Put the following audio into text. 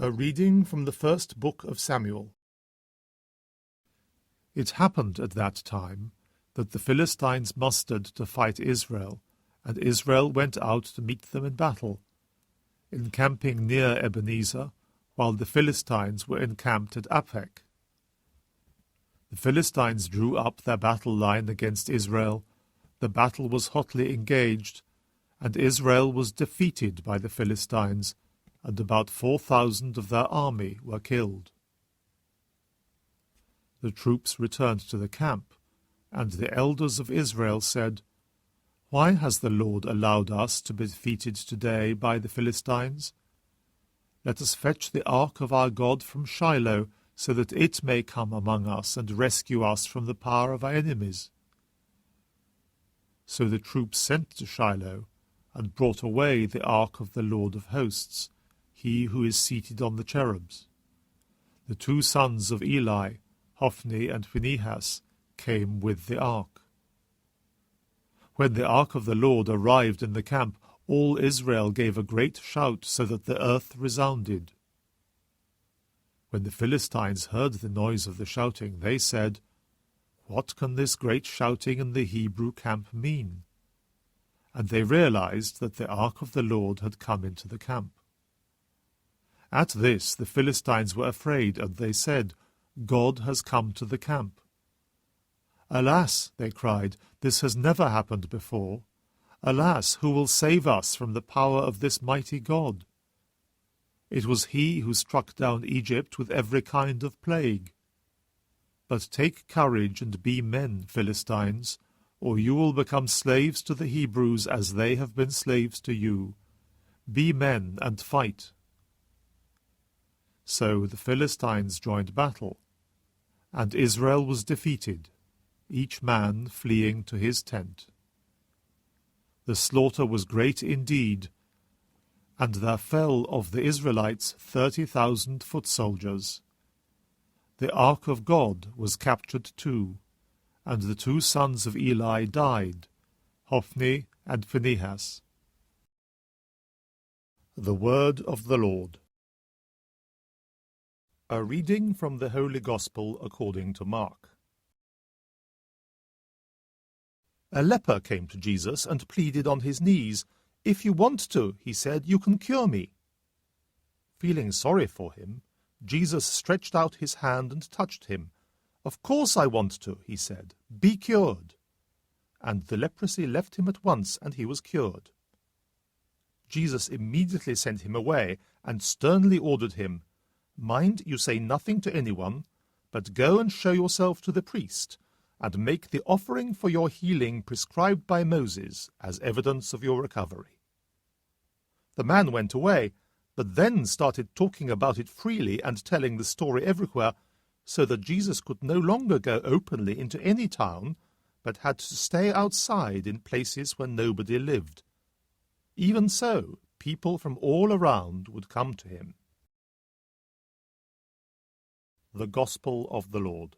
A reading from the first book of Samuel. It happened at that time that the Philistines mustered to fight Israel, and Israel went out to meet them in battle, encamping near Ebenezer, while the Philistines were encamped at Aphek. The Philistines drew up their battle line against Israel. The battle was hotly engaged, and Israel was defeated by the Philistines, and about 4,000 of their army were killed. The troops returned to the camp, and the elders of Israel said, "Why has the Lord allowed us to be defeated today by the Philistines? Let us fetch the ark of our God from Shiloh, so that it may come among us and rescue us from the power of our enemies." So the troops sent to Shiloh, and brought away the ark of the Lord of hosts, he who is seated on the cherubs. The two sons of Eli, Hophni and Phinehas, came with the ark. When the ark of the Lord arrived in the camp, all Israel gave a great shout, so that the earth resounded. When the Philistines heard the noise of the shouting, they said, "What can this great shouting in the Hebrew camp mean?" And they realized that the ark of the Lord had come into the camp. At this the Philistines were afraid, and they said, "God has come to the camp." "Alas," they cried, "this has never happened before. Alas, who will save us from the power of this mighty God? It was he who struck down Egypt with every kind of plague. But take courage and be men, Philistines, or you will become slaves to the Hebrews as they have been slaves to you. Be men and fight." So the Philistines joined battle, and Israel was defeated, each man fleeing to his tent. The slaughter was great indeed, and there fell of the Israelites 30,000 foot soldiers. The ark of God was captured too, and the two sons of Eli died, Hophni and Phinehas. The word of the Lord. A reading from the Holy Gospel according to Mark. A leper came to Jesus and pleaded on his knees. "If you want to," he said, "you can cure me." Feeling sorry for him, Jesus stretched out his hand and touched him. "Of course I want to," he said. "Be cured." And the leprosy left him at once, and he was cured. Jesus immediately sent him away and sternly ordered him, "Mind you say nothing to anyone, but go and show yourself to the priest, and make the offering for your healing prescribed by Moses as evidence of your recovery." The man went away, but then started talking about it freely and telling the story everywhere, so that Jesus could no longer go openly into any town, but had to stay outside in places where nobody lived. Even so, people from all around would come to him. The Gospel of the Lord.